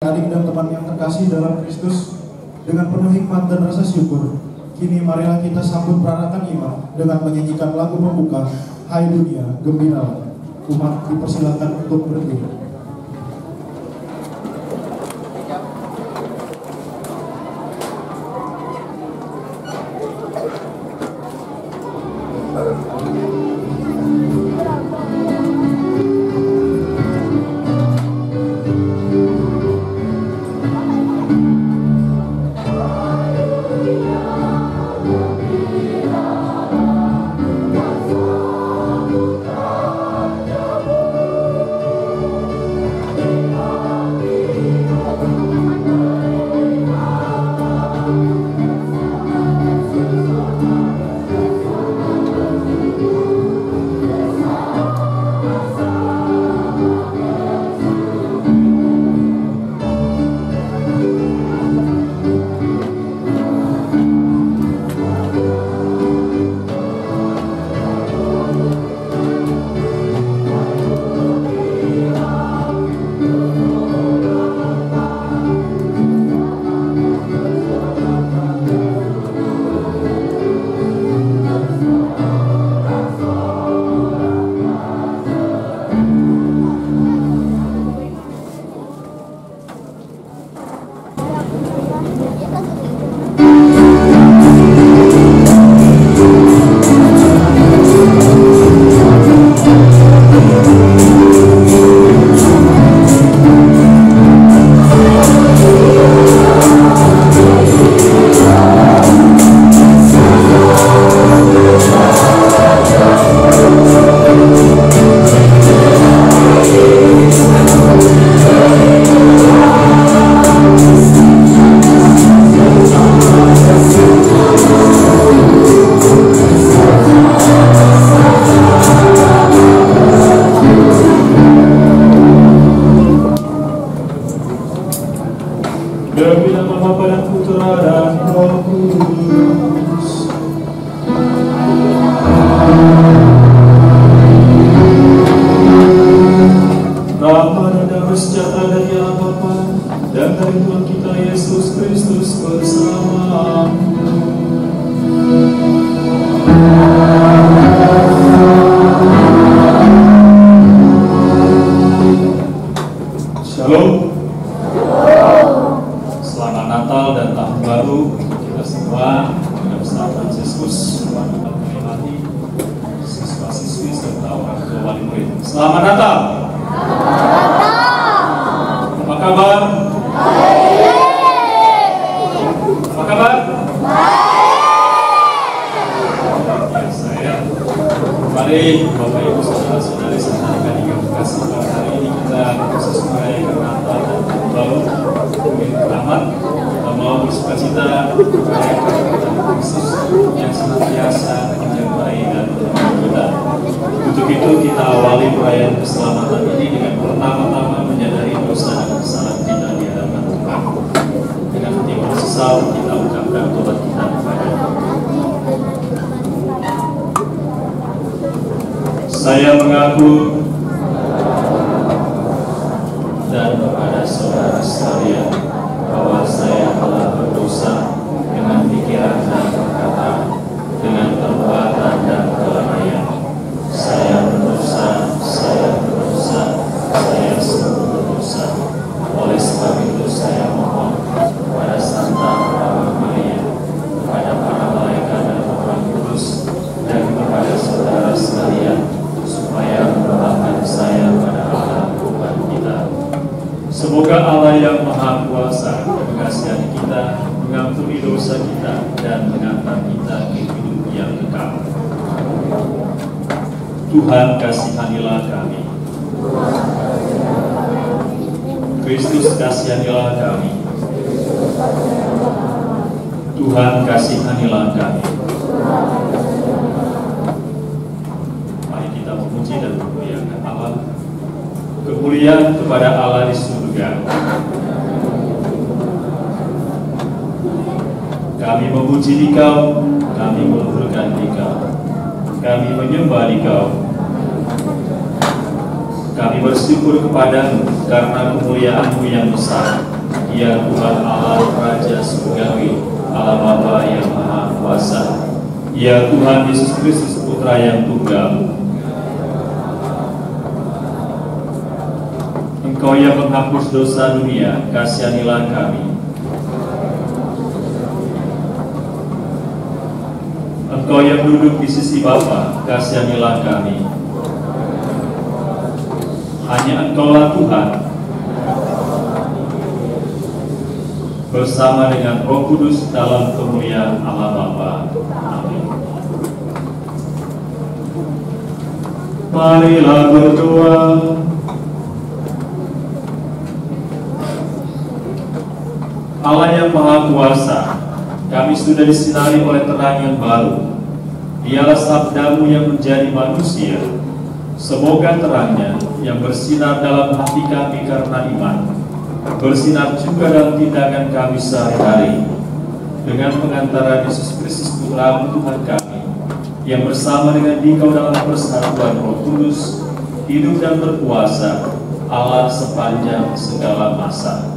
Adik dan teman yang terkasih dalam Kristus, dengan penuh hikmat dan rasa syukur, kini marilah kita sambut perarakan iman dengan menyanyikan lagu pembuka, Hai Dunia, Gembiralah. Umat dipersilakan untuk berdiri. Demi nama Bapa dan Putra dan Roh Kudus. Rahmat dan damai sejahtera dari Allah Bapa dan dari Tuhan kita Yesus Kristus bersama. Shalom. Selamat Natal dan Tahun Baru kita semua dengan Ustaz Fransiskus dapat menikmati siswa-siswi serta orang tua wali murid. Selamat Natal. Apa kabar? Apa kabar? Biasa ya. Mari Bapak Ibu saudara-saudari serta adik-adik yang kasih Tuhan, hari ini kita khusus merayakan Natal dan Tahun Baru. Mungkin keramat kita mau bersukacita merayakan kedatangan Kristus yang senantiasa menyertai dan menemani kita. Untuk itu kita awali perayaan keselamatan ini dengan pertama-tama menyadari dosa dan kesalahan kita di hadapan Tuhan. Dengan hati bersesal kita ucapkan tobat kita kepada-Nya. Saya mengaku dan kepada saudara sekalian bahwa saya telah berdosa dengan pikiran dan perkataan, dengan perbuatan dan kelalaian. Saya berdosa, saya sungguh berdosa. Oleh sebab itu saya mohon kepada Santa Bapa Maria, kepada para malaikat dan orang kudus, dan kepada saudara sekalian, supaya mendoakan saya pada Allah Tuhan kita. Semoga Allah yang Maha Kuasa mengasihi kita, mengampuni dosa kita, dan mengantar kita ke hidup yang kekal. Tuhan kasihanilah kami. Kristus kasihanilah kami. Tuhan kasihanilah kami. Mari kita memuji dan memuliakan Allah. Kemuliaan kepada Allah di surga. Kami memuji Dikau, kami meluhurkan Dikau, kami menyembah Dikau. Kami bersyukur kepadamu karena kemuliaan-Mu yang besar. Ya Tuhan Allah Raja Surgawi, Allah Bapa yang Maha Kuasa, ya Tuhan Yesus Kristus Putra yang Tunggal, Engkau yang menghapus dosa dunia, kasihanilah kami. Engkau yang duduk di sisi Bapa, kasihanilah kami. Hanya Engkaulah Tuhan, bersama dengan Roh Kudus dalam kemuliaan Allah Bapa. Amin. Marilah berdoa. Allah yang Maha Kuasa, kami sudah disinari oleh terang yang baru. Dialah sabdamu yang menjadi manusia. Semoga terangnya yang bersinar dalam hati kami karena iman, bersinar juga dalam tindakan kami sehari-hari. Dengan pengantaran Yesus Kristus Putra Tuhan kami, yang bersama dengan Dikau dalam persatuan Roh Kudus, hidup dan berkuasa Allah sepanjang segala masa.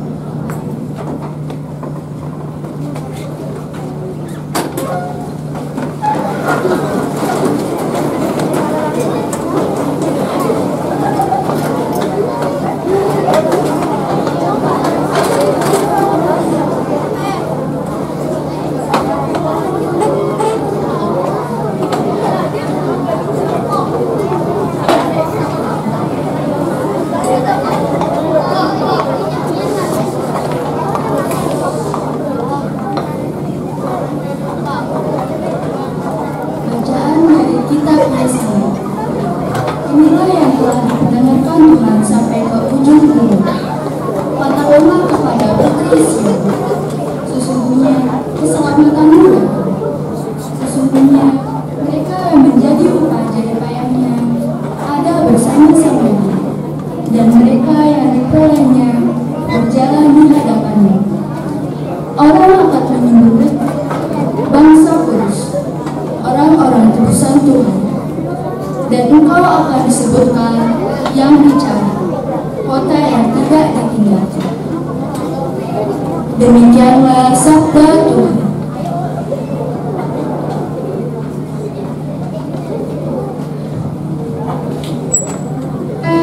Demikianlah sabda Tuhan. Thank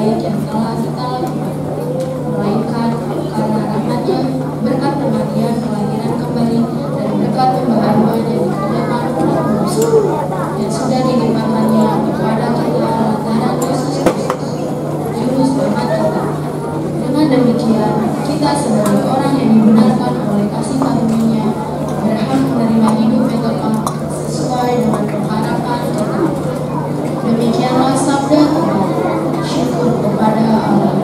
baik yang telah kita lakukan, melainkan karena rahmat-Nya berkat kematian, kelahiran kembali, dan berkat pembaharuan yang dikerjakan oleh manusia yang sudah dilimpahkannya kepada kita lantaran Yesus Kristus, Juru Selamat kita. Dengan demikian, kita sebagai orang yang dibenarkan oleh kasih karunia-Nya berhak menerima hidup yang kekal sesuai dengan pengharapan kita. Demikianlah sabda Tuhan. Syukur kepada Allah.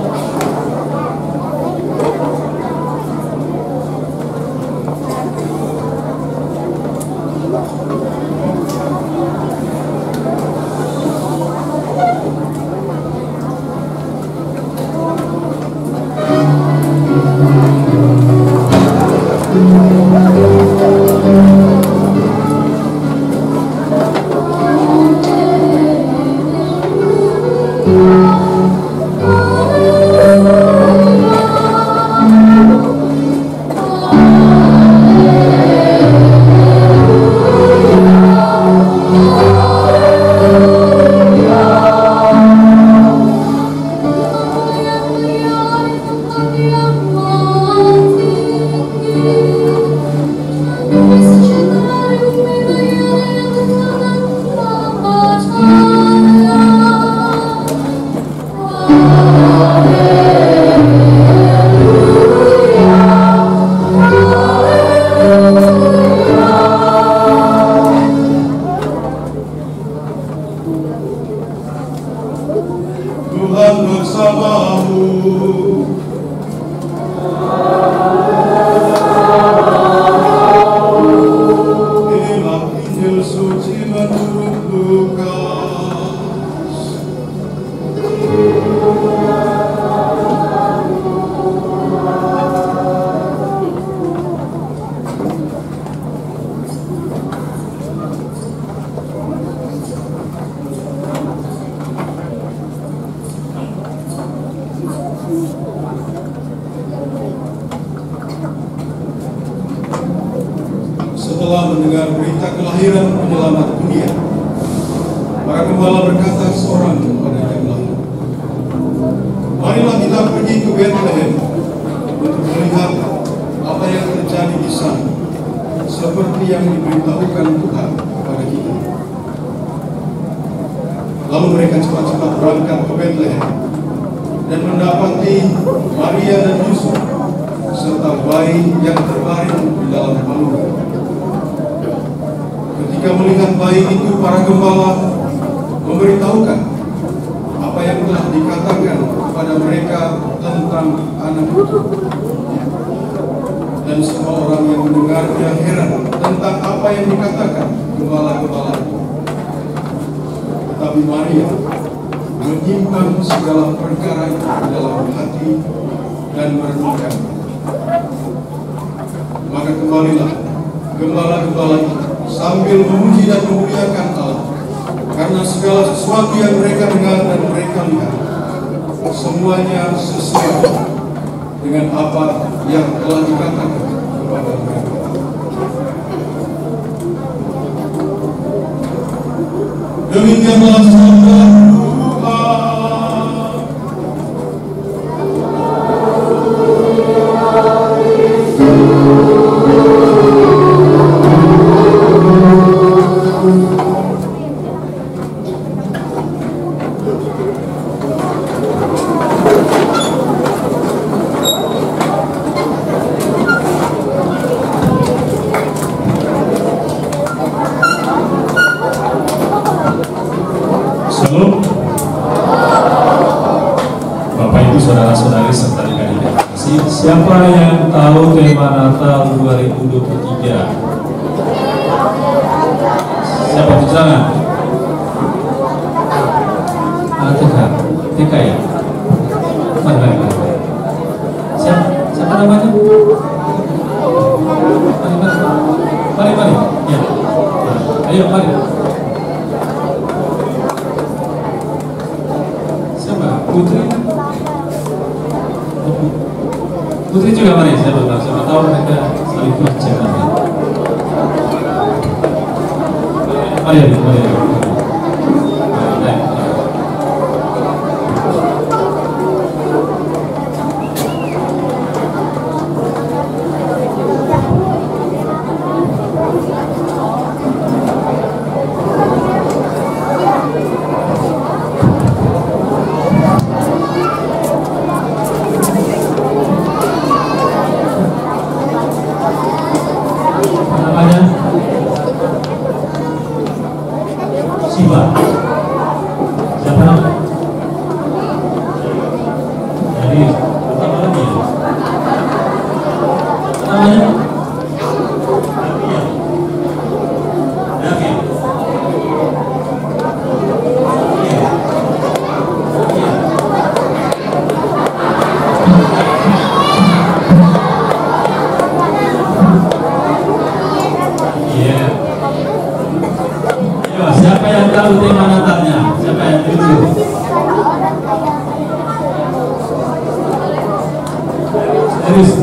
Tuhan bersamamu. Inilah Injil suci menurut Lukas. Setelah mendengar berita kelahiran penyelamat dunia, para gembala berkata seorang kepada yang lain, "Marilah kita pergi ke Bethlehem untuk melihat apa yang terjadi di sana, seperti yang diberitahukan Tuhan kepada kita." Lalu mereka cepat-cepat berangkat ke Bethlehem dan mendapati Maria dan Yusuf serta bayi yang terbaring di dalam palungan. Ketika melihat bayi itu, para gembala memberitahukan apa yang telah dikatakan kepada mereka tentang anak itu. Dan semua orang yang mendengarnya heran tentang apa yang dikatakan gembala-gembala itu. Tetapi Maria menyimpan segala perkara itu dalam hati dan merenungkan. Maka kembalilah gembala-gembala itu sambil memuji dan memuliakan Allah, karena segala sesuatu yang mereka dengar dan mereka lihat, semuanya sesuai dengan apa yang telah dikatakan kepada mereka. Demikianlah sabda Tuhan. Shalom. Bapak Ibu saudara-saudari serta adik-adik yang terkasih, siapa yang tahu tema Natal 2023? Siapa di sana? TK ya? Mari. Siapa namanya? Mari. Ya. Ayo, mari. Putri juga mari, siapa tahu mereka saling berbicara. Mari. Serius.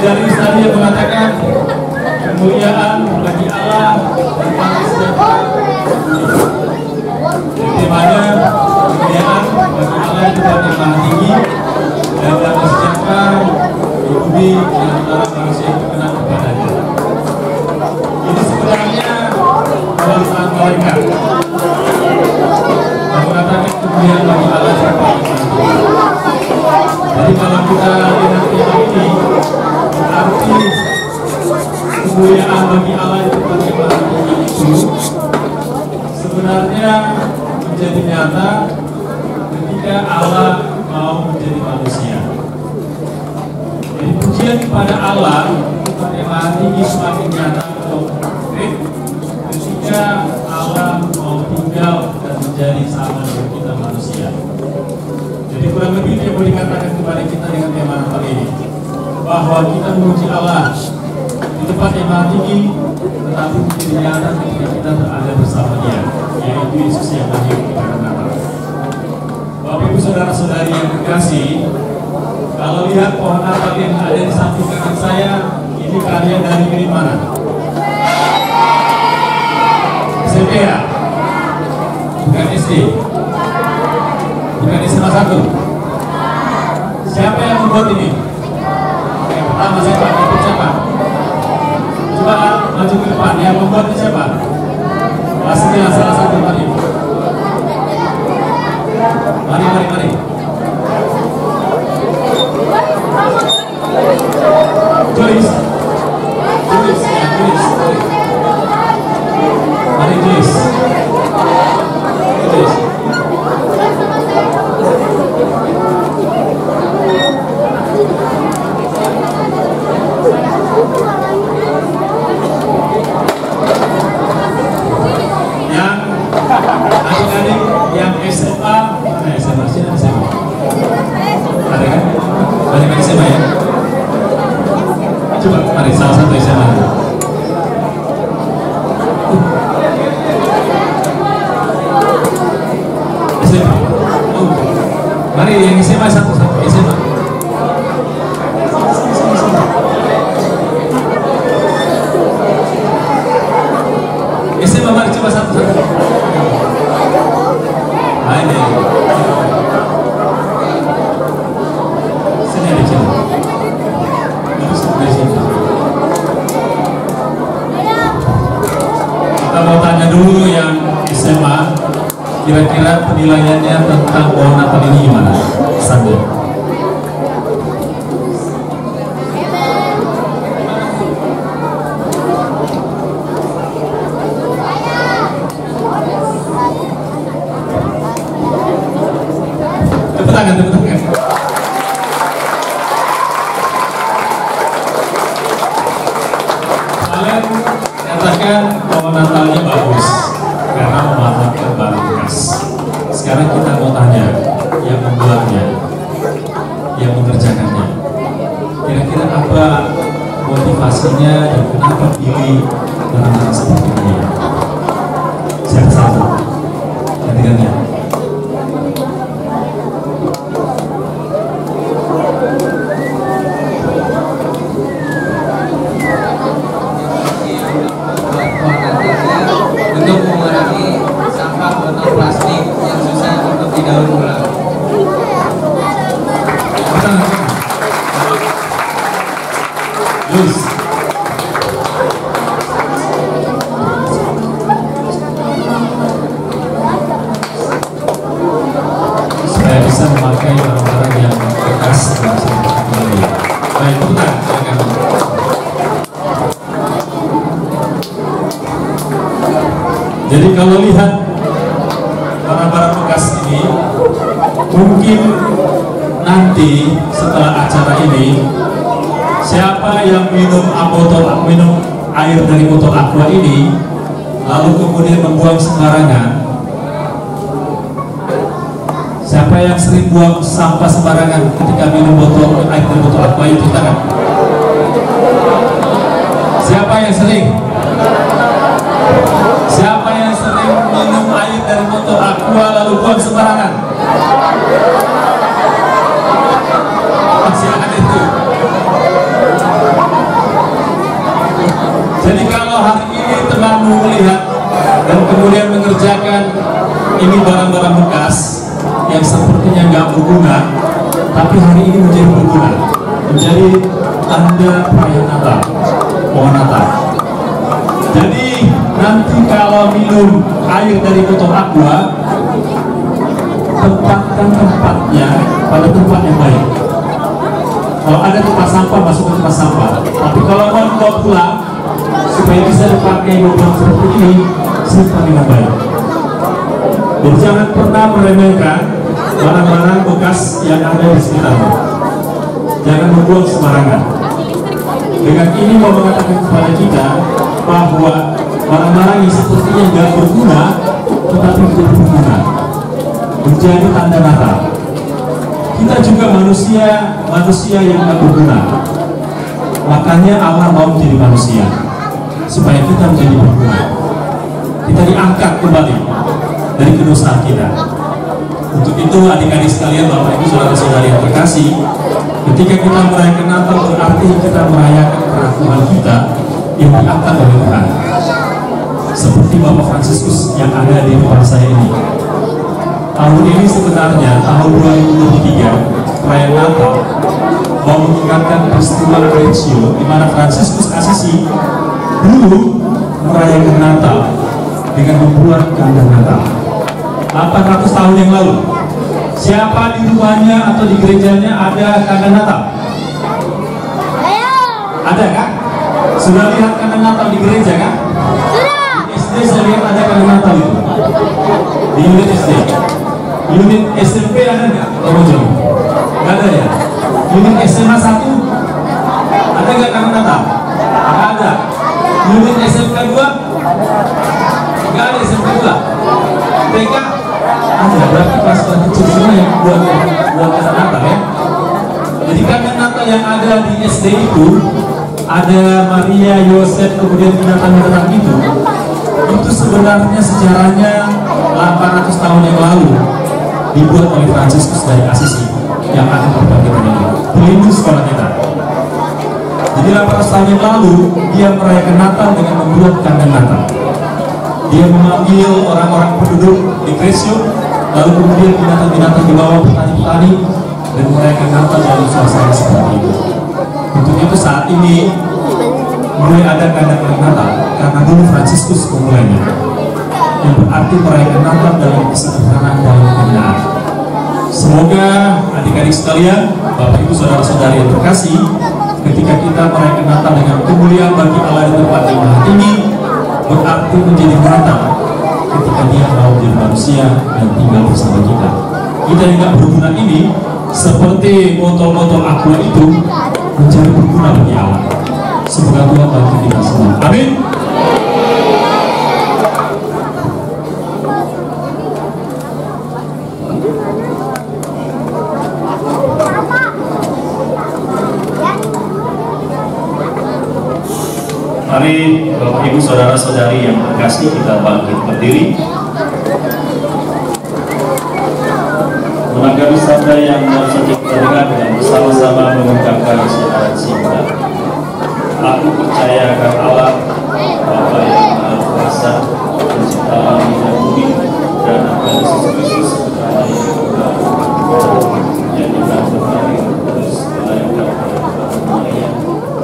Dari tadi yang mengatakan kemuliaan bagi Allah dan manusia. Di mana kemuliaan bagi Allah itu yang maha tinggi dan damai sejahtera di bumi di antara manusia yang berkenan kepadanya. Ini sebenarnya perasaan malaikat. Mengatakan kemuliaan bagi Allah dan manusia. Jadi kalau kita lihat ini arti kemuliaan bagi Allah itu bagaimana itu sebenarnya menjadi nyata ketika Allah mau menjadi manusia. Jadi pujian kepada Allah bagaimana tinggi semakin nyata konkret ketika Allah mau tinggal dan menjadi sama dengan kita manusia. Jadi kurang lebih dia boleh dikatakan kepada kita dengan tema Natal ini, bahwa kita memuji Allah di tempat yang maha tinggi, tetapi menjadi nyata ketika kita berada bersama Dia, yaitu Yesus yang lahir di hari Natal. Bapak Ibu saudara-saudari yang terkasih, kalau lihat pohon Natal yang ada di samping kanan saya, ini karya dari mana? SMP ya? Bukan SD? Bukan SMA 1? Siapa yang membuat ini? Yang pertama siapa? Ikut siapa? Coba maju ke depan. Yang membuatnya siapa? Pastinya salah satu tadi. Mari. Joyce. Mari Joyce. Yang adik-adik yang SMA, mana SMA sih? SMA. Ada kan? Banyak kan SMA ya? Coba, mari salah satu SMA. SMA. Oh. Mari yang SMA satu-satu SMA. SMA mari coba satu-satu. Ayo. Sini ada coba. Terus dari sini. Kita mau tanya dulu yang SMA, kira-kira penilaiannya tentang pohon Natal ini gimana? Sandi. Tepuk tangan. Kalian katakan pohon Natalnya bagus karena memanfaatkan barang bekas. Sekarang kita mau tanya yang membuatnya, yang mengerjakannya. Kira-kira apa motivasinya dan kenapa pilih barang seperti ini? Siapa satu? Ganti-gantian. Untuk mengurangi sampah botol plastik yang susah untuk didaur ulang. Terus. Supaya bisa memakai barang-barang yang bekas dan bisa dipakai kembali. Baik, silakan. Jadi kalau lihat barang-barang bekas ini, mungkin nanti setelah acara ini, siapa yang minum air dari botol aqua ini, lalu kemudian membuang sembarangan. Siapa yang sering buang sampah sembarangan ketika minum air dari botol aqua itu, tangan. Siapa yang sering? Siapa yang sering minum air dari botol aqua lalu buang sembarangan? Masih ada itu. Jadi kalau hari ini temanmu melihat dan kemudian mengerjakan ini barang-barang bekas yang sepertinya nggak berguna, tapi hari ini menjadi berguna, menjadi tanda perayaan Natal, pohon Natal. Jadi nanti kalau minum air dari botol aqua, tempatkan tempatnya pada tempat yang baik. Kalau ada tempat sampah, masuk ke tempat sampah. Tapi kalau mau dibawa pulang supaya bisa dipakai beberapa seperti ini, simpan dengan baik. Dan jangan pernah meremehkan barang-barang bekas yang ada di sekitarmu. Jangan membuang sembarangan. Dengan ini mau mengatakan kepada kita bahwa barang-barang yang sepertinya tidak berguna, tetapi menjadi berguna, menjadi tanda Natal. Kita juga manusia yang tidak berguna. Makanya Allah mau menjadi manusia supaya kita menjadi berguna. Kita diangkat kembali dari kedosaan kita. Untuk itu adik-adik sekalian, Bapak Ibu saudara-saudari yang terkasih, ketika kita merayakan Natal berarti kita merayakan pengakuan kita yang diangkat oleh Tuhan. Seperti Bapak Fransiskus yang ada di depan saya ini. Tahun ini sebenarnya tahun 2023 perayaan Natal mau mengingatkan peristiwa Crescio di mana Fransiskus Assisi dulu merayakan Natal dengan membuat kandang Natal 800 tahun yang lalu. Siapa di rumahnya atau di gerejanya ada kandang Natal? Ada kan? Sudah lihat kandang Natal di gereja kan? Di SD saya lihat ada kandang Natal itu. Di unit SD. Unit SMP ada nggak? Nggak ada ya? Unit SMA 1 ada nggak kandang Natal? Nggak ada. Unit SMK 2 nggak ada. SMK 2 TK ada. Berarti pas kecil semua yang buat kandang Natal ya. Jadi kandang Natal yang ada di SD itu ada Maria, Yosef, kemudian binatang-binatang itu sebenarnya sejarahnya 800 tahun yang lalu dibuat oleh Fransiskus dari Assisi yang akan berbagi ini, pelindung sekolah kita. Jadi 800 tahun yang lalu dia merayakan Natal dengan membuat kandang Natal. Dia memanggil orang-orang penduduk di Crescio, lalu kemudian binatang-binatang dibawa petani-petani dan merayakan Natal dalam suasana seperti itu. Untuk itu saat ini mulai ada kandang Natal karena dulu Fransiskus memulainya, yang berarti merayakan Natal dalam kesederhanaan dan kemuliaan. Semoga adik-adik sekalian, Bapak Ibu saudara-saudari yang terkasih, ketika kita merayakan Natal dengan kemuliaan bagi Allah di tempat yang maha tinggi, berarti menjadi Natal ketika Dia mau menjadi manusia dan tinggal bersama kita. Kita yang tidak berguna ini seperti botol-botol aqua itu menjadi berguna bagi Allah. Semoga Tuhan bantu kita semua. Amin. Mari Bapak Ibu saudara-saudari yang terkasih, kita bangkit berdiri menanggapi sabda yang baru saja kita dengar dan bersama-sama mengucapkan syahadat singkat. Aku percaya akan Allah Bapa yang Maha Kuasa, Pencipta langit dan bumi, dan akan Yesus Kristus Putra yang tunggal, yang dikandung terus dilahirkan oleh Maria,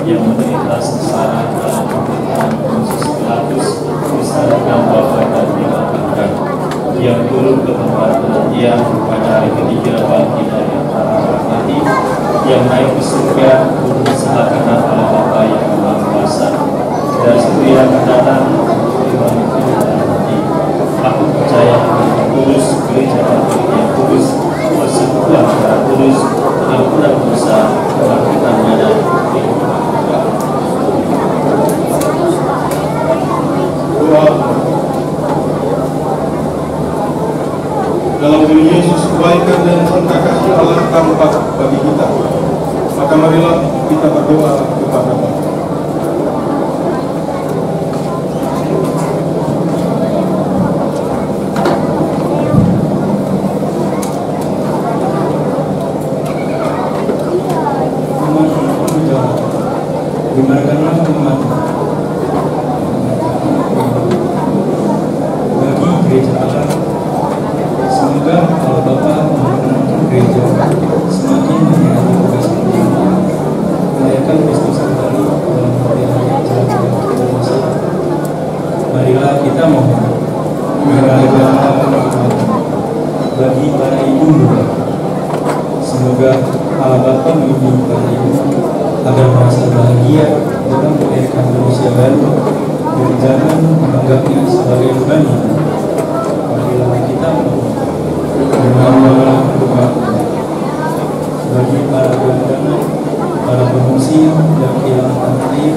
yang menderita sengsara dalam pemerintahan Pontius Pilatus, disalibkan Bapa dan dimakamkan, yang turun ke tempat kematian, pada hari ketiga bangkit dari antara orang mati, yang naik ke surga, duduk di sebelah kanan Allah Bapa yang Maha Kuasa, dan situ yang akan datang untuk bangkit dari mati. berdoa kepada Bapa. Dengarkanlah umat bagi gereja Allah. Semoga Allah Bapa memberkati gereja semakin menjadi tugas pentingnya merayakan Kristus kembali dalam hari-hari yang jauh kita masa. Marilah kita mohon bagi para ibu muda. Semoga Allah Bapa membimbing para ibu agar merasa bahagia dalam melahirkan manusia baru dan jangan menganggapnya sebagai beban. Marilah kita berdoa bagi para gelandangan, para pengungsi yang kehilangan tanah air,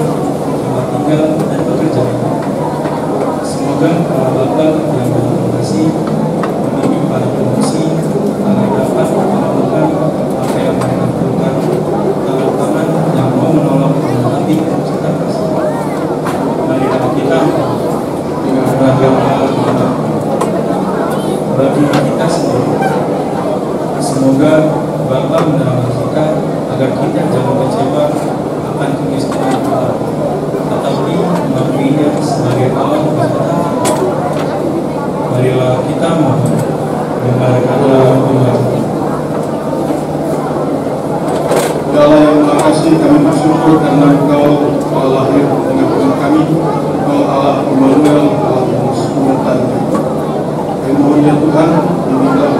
tempat tinggal dan pekerjaan. Semoga para Bapa yang berkasih membimbing para pengungsi agar dapat menemukan apa yang mereka perlukan, tangan yang mau menolong menghadapi cita kasih. Marilah kita beragama bagi kita sendiri. Semoga Bapa menerangi kita agar kita jangan kecewa akan kemiskinan kita, tetapi mengakuinya sebagai Allah beserta. Marilah kita mohon dengarkanlah umat. Ya Allah yang Maha Kasih, kami bersyukur karena Engkau telah lahir di tengah-tengah kami. Engkau Allah Immanuel, Allah yang sebentar. Kami mohon ya Tuhan, inilah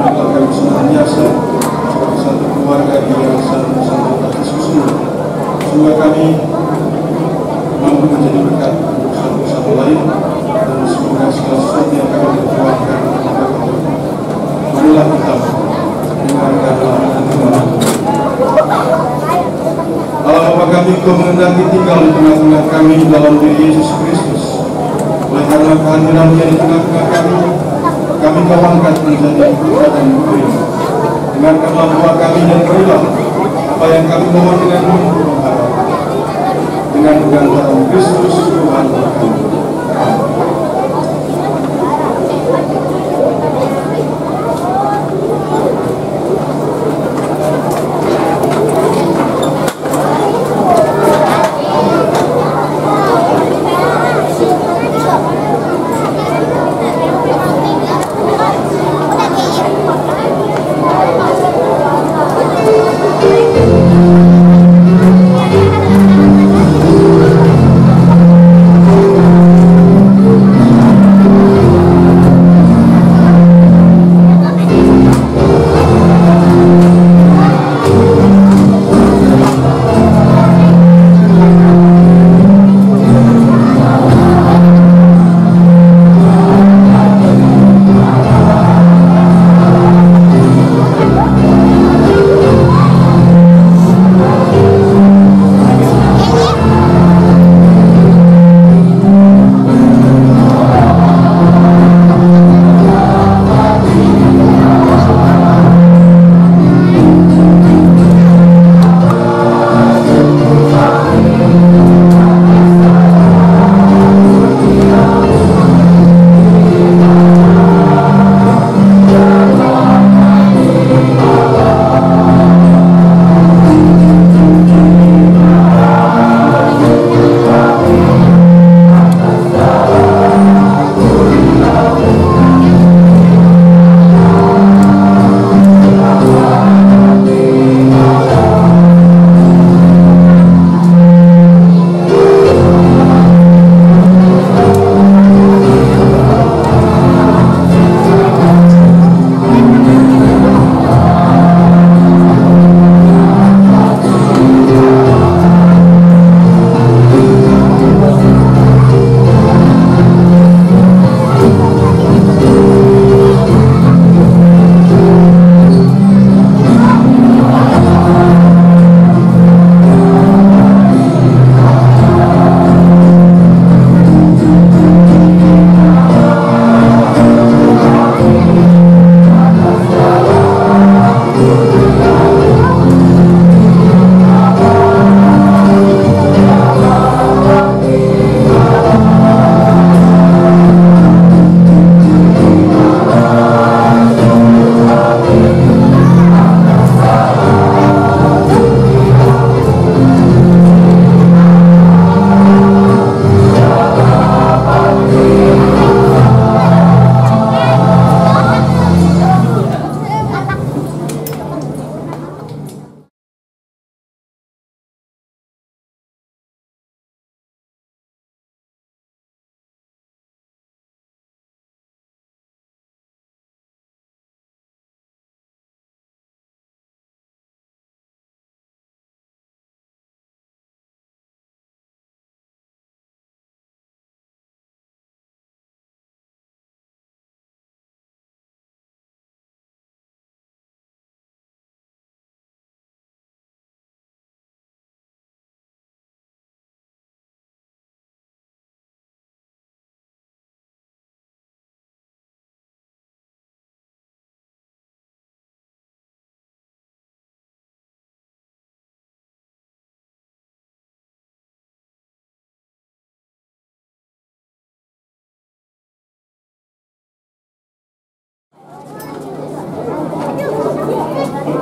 kami senantiasa sebagai satu keluarga di yayasan Nusantara Yesus. Semoga kami mampu menjadi berkat untuk satu lain, dan semoga segala sesuatu yang kami perjuangkan marilah kita dengarkanlah firman. Allah Bapa kami, Kau mengendaki tinggal di tengah-tengah kami dalam diri Yesus Kristus. Oleh karena kehadiran-Nya di tengah-tengah kami Kau angkat menjadi putra dan putri. Dengarkanlah doa kami dan berilah apa yang kami mohon dengan penuh harap. Dengan dalam Kristus Tuhan kami.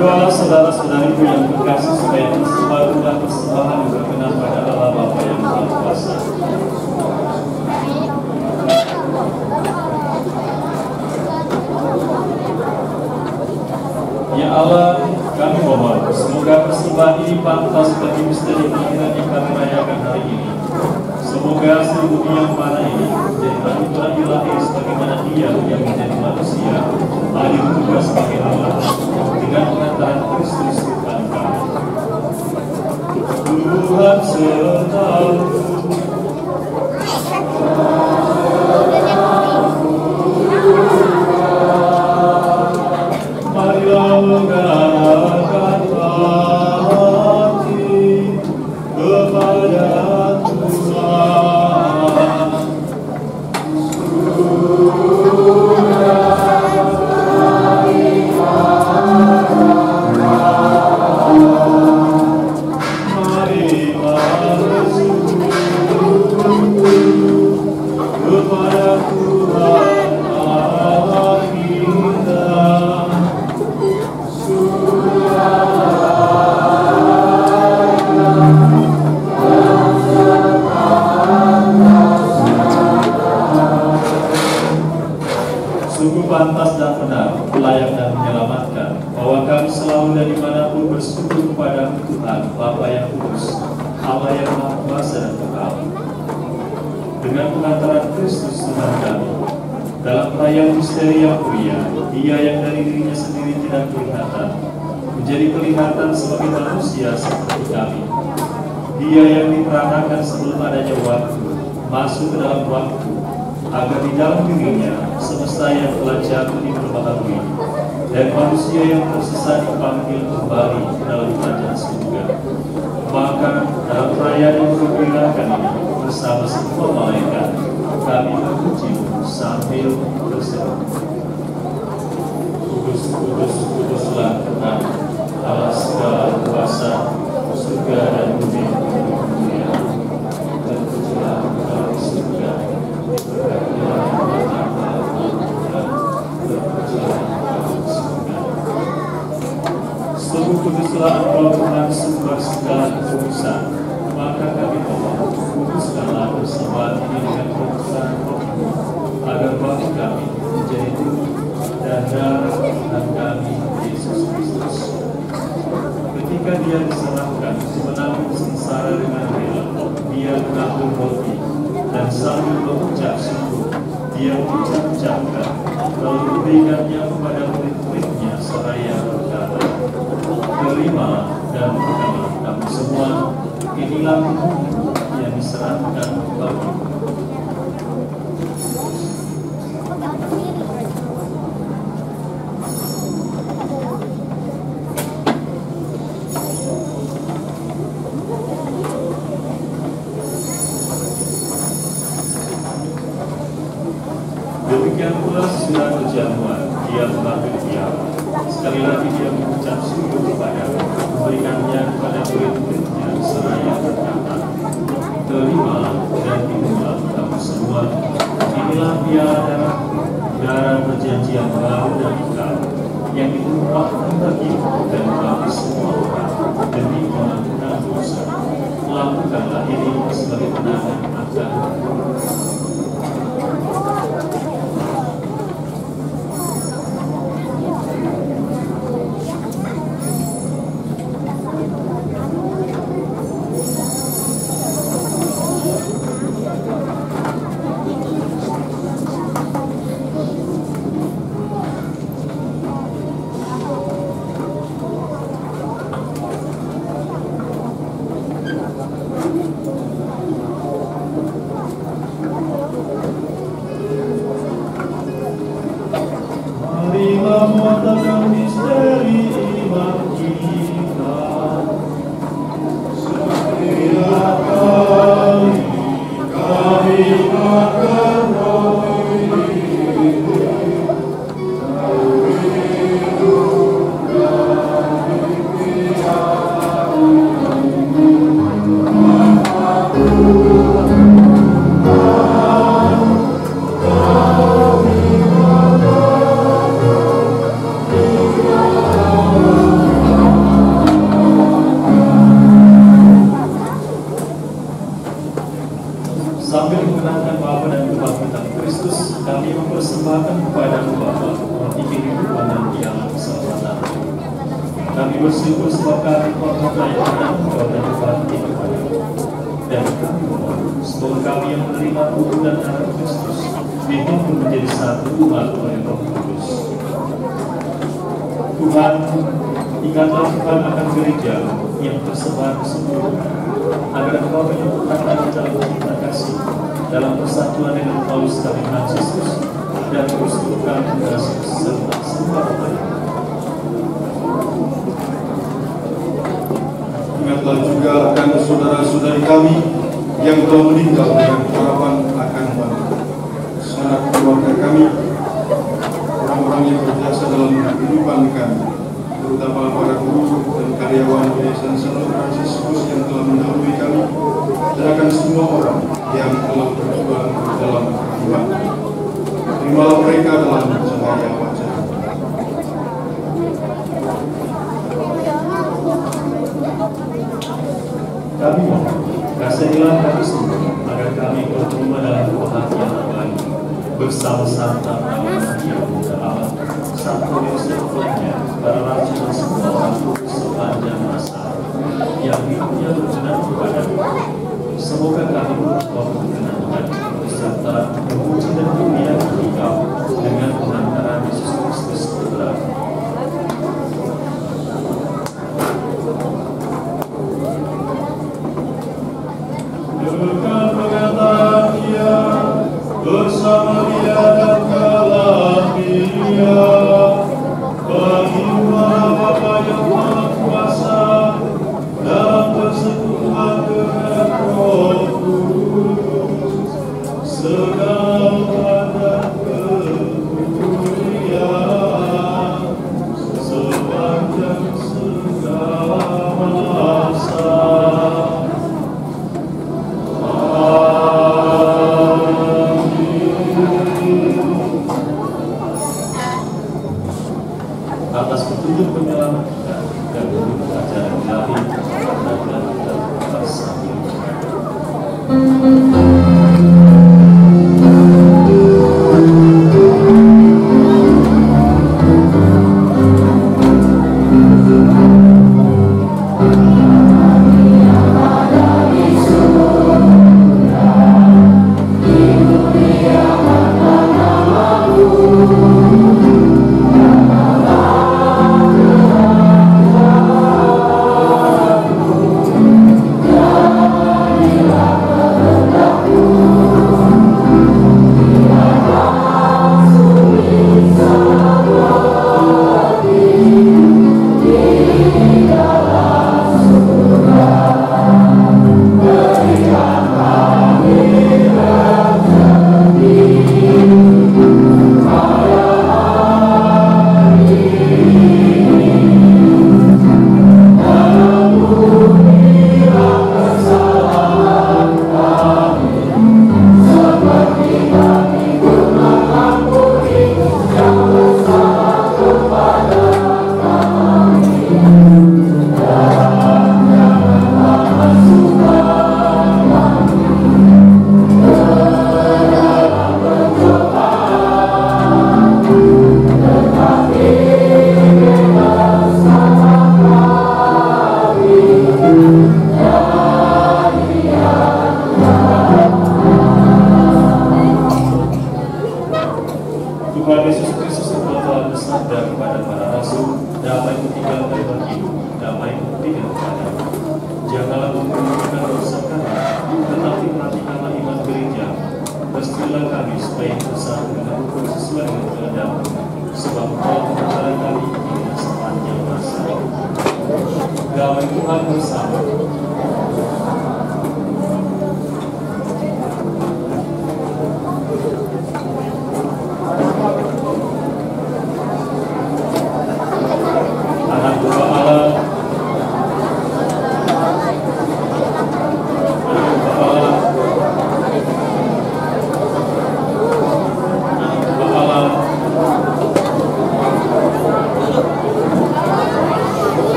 Berdoalah saudara-saudariku yang terkasih supaya persembahan dan persembahan yang berkenan pada Allah Bapa yang Maha Kuasa. Ya Allah, kami mohon, semoga persembahan ini pantas bagi misteri kelahiran yang kami rayakan hari ini. Semoga seluruh yang mana ini menjadi anugerah ilahi sebagaimana Dia yang menjadi manusia, hadir juga sebagai Allah dengan pengantaran Kristus Tuhan kami. Tuhan sertamu. Marilah mengadakan hati kepada Tuhan. Pantas dan benar, layak dan menyelamatkan, bahwa kami selalu dan dimanapun bersyukur kepada Tuhan, Bapa yang kudus, Allah yang Maha Kuasa dan kekal. Dengan pengantaran Kristus Tuhan kami, dalam perayaan misteri yang mulia, Dia yang dari dirinya sendiri tidak kelihatan, menjadi kelihatan sebagai manusia seperti kami. Dia yang diperanakan sebelum adanya waktu, masuk ke dalam waktu, agar di dalam dirinya semesta yang telah jatuh diperbaharui dan manusia yang tersesat dipanggil kembali ke dalam kerajaan surga. Maka dalam perayaan yang bergembirakan ini bersama semua malaikat kami memuji sambil berseru, Kudus, kudus, kuduslah Tuhan Allah segala kuasa, surga dan bumi kemuliaan. Terpujilah Engkau di surga. Sungguh kuduslah Engkau Tuhan sumber segala kekudusan, maka kami mohon kuduskanlah persembahan ini dengan kekudusan Roh-Mu, agar bagi kami menjadi tubuh dan darah Tuhan kami Yesus Kristus. Ketika Dia diserahkan menanggung sengsara dengan rela, Dia mengambil roti dan sambil mengucap syukur, Dia mengucap-ucapkan, lalu memberikannya kepada murid-muridnya seraya berkata, "Terimalah dan makanlah kamu semua, inilah tubuhku yang diserahkan bagimu." Demikian pula sesudah berjamuan, Dia mengambil piala. Sekali lagi Dia mengucap syukur kepada, memberikannya kepada murid-muridnya seraya berkata, "Terimalah dan minumlah kamu semua, inilah piala darah perjanjian baru dan kekal, yang ditumpahkan bagimu dan bagi semua orang demi pengampunan dosa. Lakukanlah ini sebagai kenangan akan." Sambil mengenangkan Bapa dan Tuhan kita Kristus, kami mempersembahkan kepada Bapa roti kehidupan dan dialah keselamatan. Kami bersyukur sebab kami telah mempelajari Engkau dan berbakti kepada-Mu. Dan kami mohon semoga kami yang menerima tubuh dan darah Kristus dihimpun menjadi satu umat oleh Roh Kudus. Tuhan, ingatlah Tuhan akan gereja yang tersebar di seluruh dunia, agar Engkau menyempurnakan kami dalam cinta kasih, dalam persatuan dengan Paulus kami Yesus, dan terus kami kasih serta sembah. Ingatlah juga akan saudara-saudari kami yang telah meninggal dengan harapan akan bangkit. Sanak keluarga kami, orang-orang yang berjasa dalam kehidupan kami, terutama para guru dan karyawan Yayasan Santo Fransiskus yang telah mendahului kami, dan akan semua orang yang telah berjuang dalam kehidupan. Terimalah mereka dalam cahaya wajah. Kami mohon, kasihilah kami semua, agar kami bertumbuh dalam perhatian abadi, bersama-sama dalam yang muda Allah, satu Yosefnya, para raja dan semua orang sepanjang masa, yang hidupnya berkenan kepada semoga kami berdoa berkenan serta memuji dan memuliakan Engkau dengan pengantaran Yesus Kristus putra. Dengan pengantaran Dia, bersama Dia dan dalam Dia, bagilah Bapa yang Maha Kuasa, dalam persekutuan dengan Roh Kudus, segala dan kemuliaan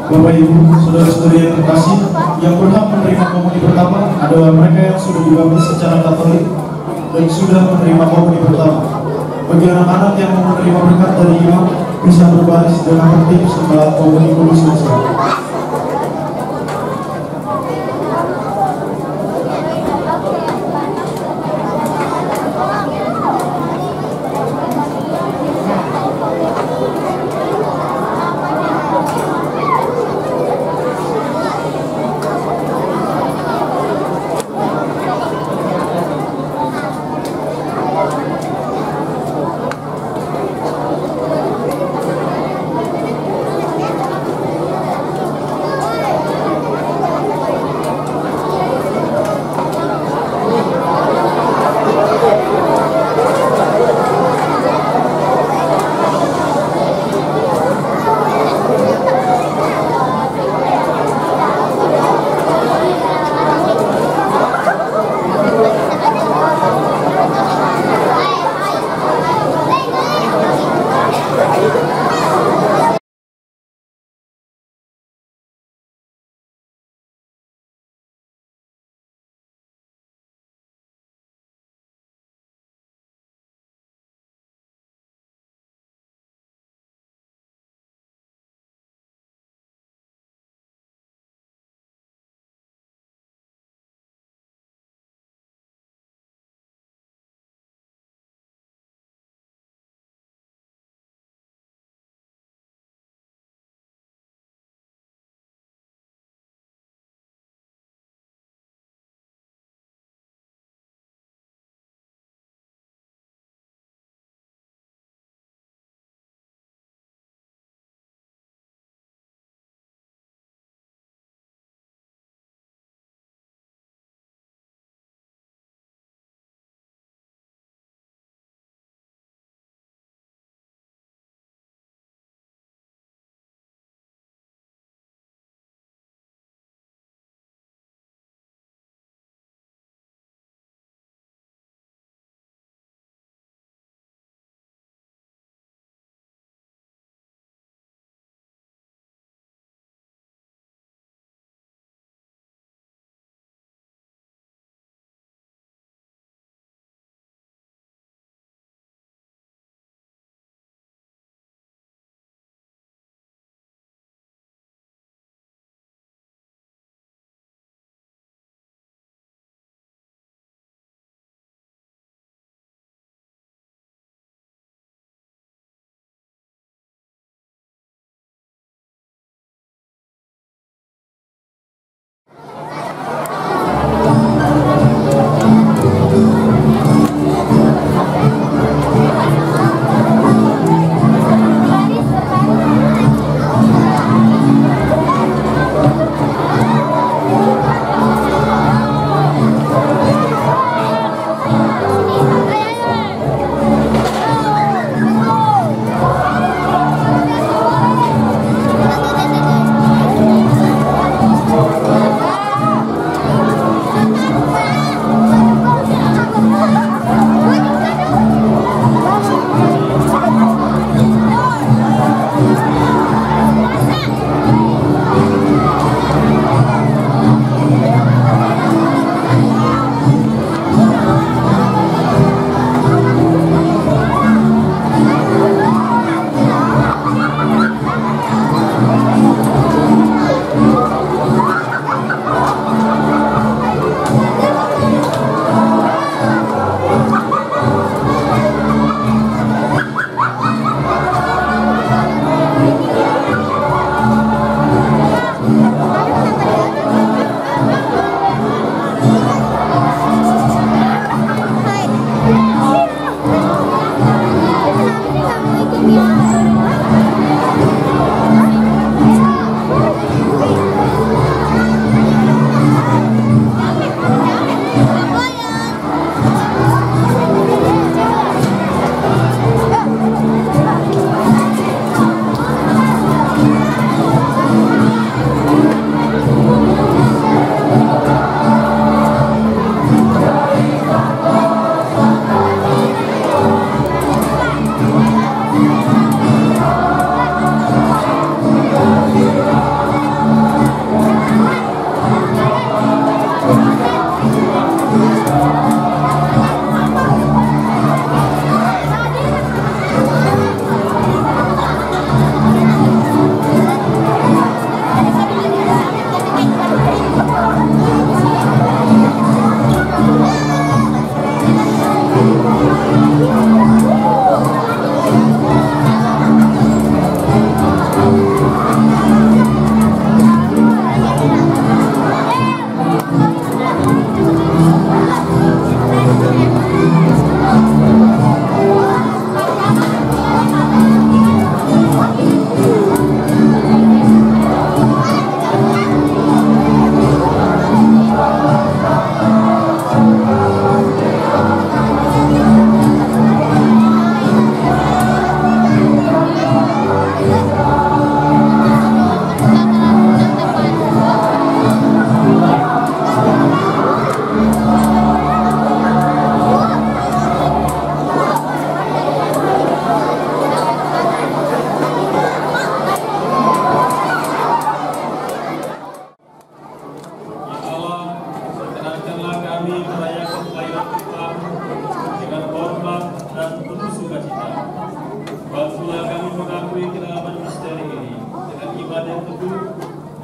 Bapak Ibu, saudara-saudari yang terkasih, yang berhak menerima komuni pertama adalah mereka yang sudah dibaptis secara Katolik dan sudah menerima komuni pertama. Bagi anak-anak yang mau menerima berkat dari imam, bisa berbaris dengan tertib setelah komuni kudus selesai.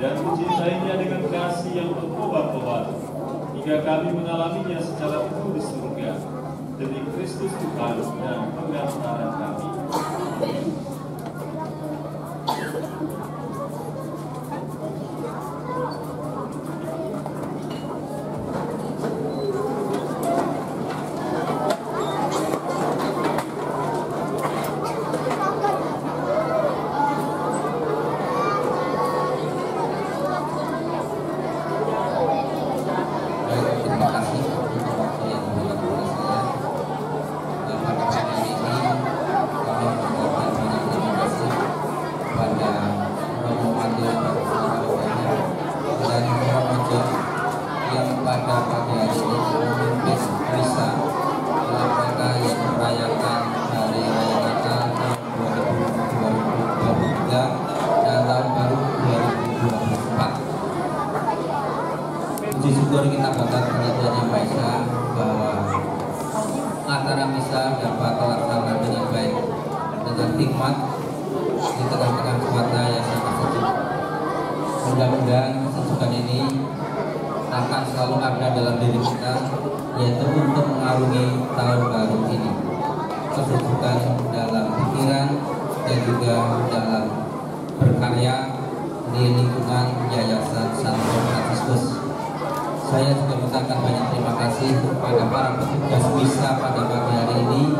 dan mencintainya dengan kasih yang berkobar-kobar, hingga kami mengalaminya secara penuh di surga, demi Kristus Tuhan dan pengantara kami. Terima kasih untuk waktu yang diberikan kepada saya. Pada pagi ini kami mengucapkan banyak terima kasih kepada Romo Madya dan Romo John yang pada pagi hari ini memimpin misa dalam rangka yang merayakan Hari Raya Natal tahun 2023 dan tahun baru 2024. Puji syukur kita bangga kepada Tuhan Yang Maha Esa bahwa acara misa dapat terlaksana dengan baik, dengan hikmat di tengah-tengah cuaca yang sangat sejuk. Mudah-mudahan kesejukan ini akan selalu ada dalam diri kita, yaitu untuk mengarungi tahun baru ini. Kesejukan dalam pikiran dan juga dalam berkarya di lingkungan Yayasan Santo Fransiskus. Saya juga mengucapkan banyak terima kasih kepada para petugas misa pada pagi hari ini,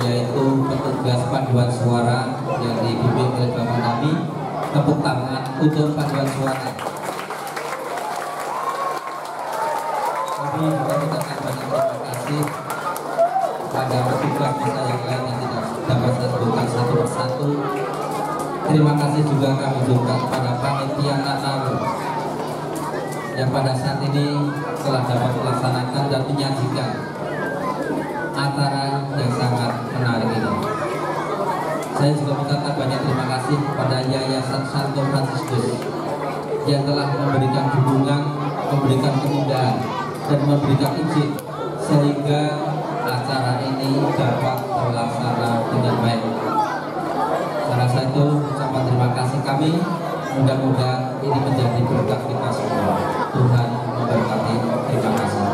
yaitu petugas paduan suara yang dibimbing oleh Bapak Nami. Tepuk tangan untuk paduan suara. Kami juga mengucapkan banyak terima kasih pada petugas misa yang lain yang tidak dapat saya sebutkan satu persatu. Terima kasih juga kami ucapkan kepada panitia Natal yang pada saat ini telah dapat melaksanakan dan menyajikan acara yang sangat menarik ini. Saya juga mengucapkan banyak terima kasih kepada Yayasan Santo Fransiskus yang telah memberikan dukungan, memberikan kemudahan, dan memberikan izin sehingga acara ini dapat terlaksana dengan baik. Salah satu ucapan terima kasih kami. Mudah-mudahan ini menjadi berkat kita semua. Tuhan memberkati. Terima kasih.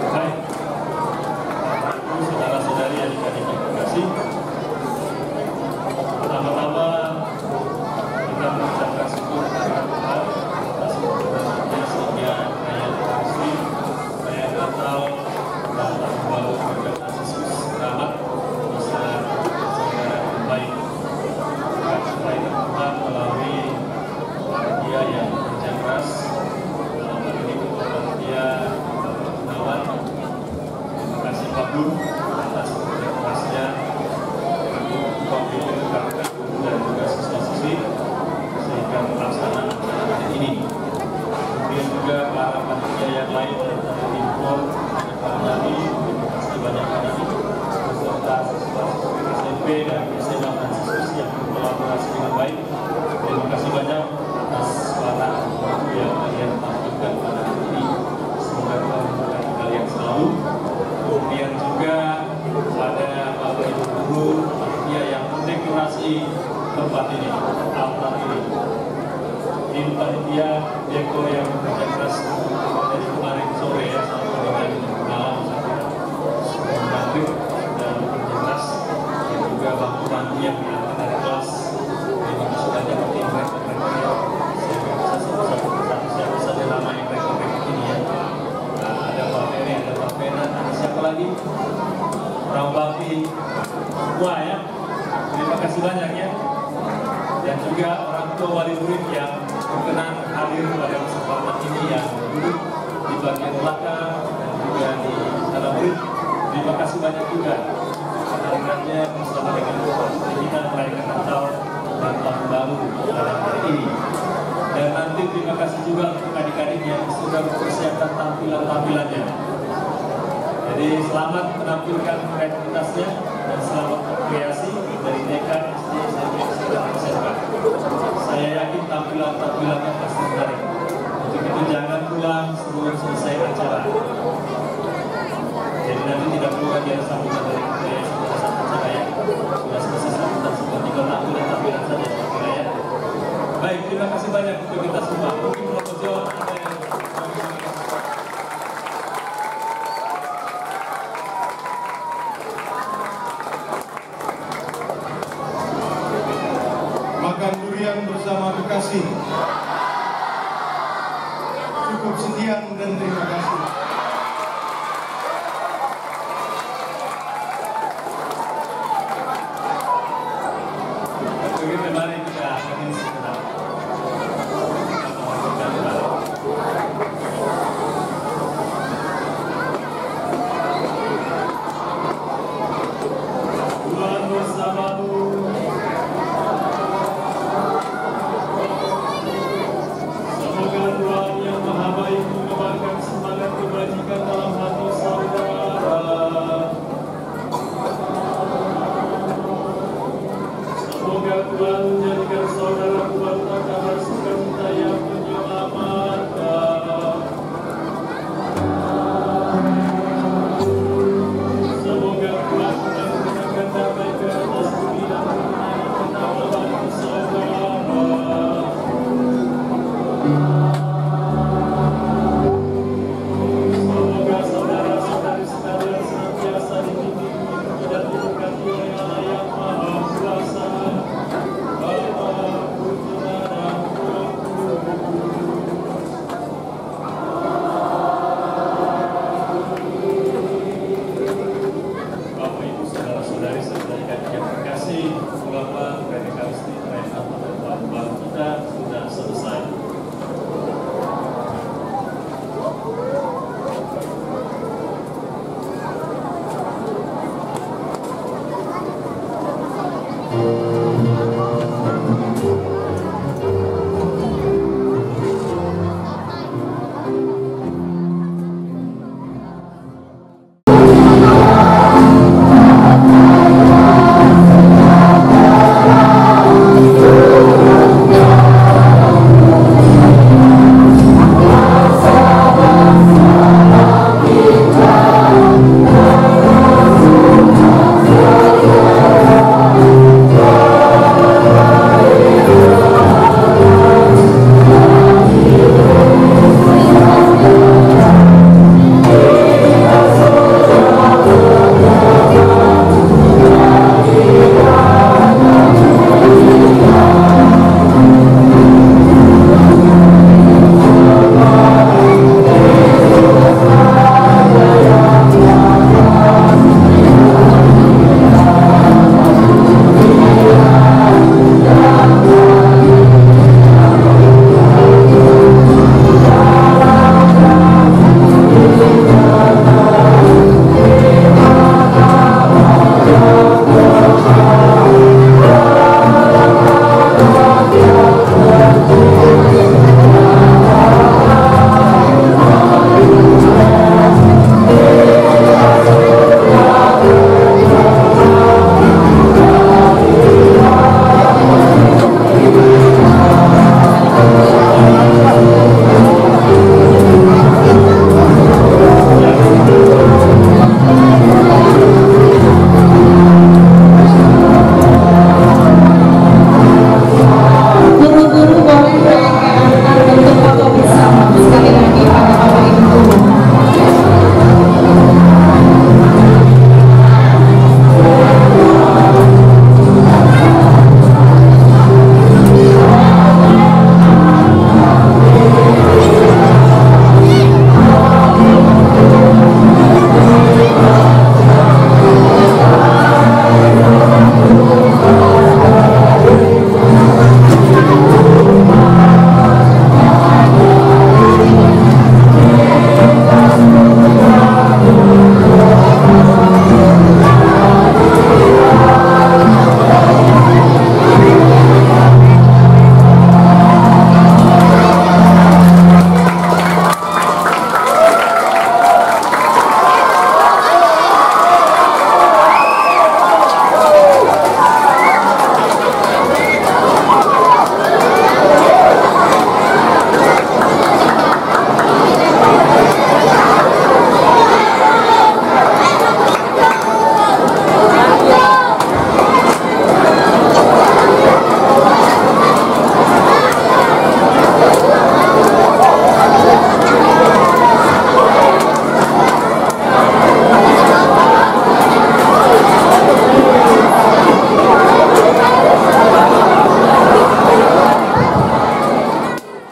Baik, saudara-saudari yang dikasih, pertama-tama kita mengucapkan syukur kepada Tuhan atas keberkatan sehingga Raya Natal dan Tahun Baru berkat Yesus selamat bisa secara baik. Supaya Tuhan melalui Dia yang kerja keras dalam hal ini kepada Dia Gunawan. Terima kasih Pak Guru atas kerja kerasnya untuk memperkenalkan guru dan juga siswa-siswi sehingga pelaksanaan acara ini. Kemudian juga para panitia yang lain dari Impor, Pak Nami, terima kasih banyak hari ini beserta siswa-siswi SMP dan SMA Fransiskus yang berkolaborasi dengan baik. Terima kasih banyak atas suara yang kalian tampilkan pada hari ini. Semoga Tuhan memberkati kalian selalu. Kemudian juga pada Bapak Ibu Guru, panitia yang mendekorasi tempat ini, altar ini. Tim panitia dekor yang bekerja keras dari kemarin sore ya sampai dengan malam sampai dan bekerja keras, dan juga waktu nanti yang diangkat dari kelas. Terima kasih banyak tim rektor-rektor yang saya bisa satu-satu saya bisa diramai rektor-rektor ini ya. Nah, ada Pak Ferry, ada Pak Fenan, ada siapa lagi? Orang bakti semua ya. Terima kasih banyak ya. Dan juga orang tua wali murid yang berkenan hadir pada kesempatan ini yang duduk di bagian belakang dan juga di dalam murid. Terima kasih banyak juga kehadirannya bersama dengan kita merayakan Natal dan Tahun Baru pada hari ini. Dan nanti terima kasih juga untuk adik-adik yang sudah mempersiapkan tampilan-tampilannya. Jadi selamat menampilkan kreativitasnya dan selamat berkreasi dari TK, SD, SMP, dan SMK. Saya yakin tampilan-tampilannya pasti menarik. Untuk itu jangan pulang sebelum selesai acara. Terima kasih banyak untuk kita semua. Mungkin proposal ada yang makan durian bersama kekasih. Cukup sekian dan terima kasih.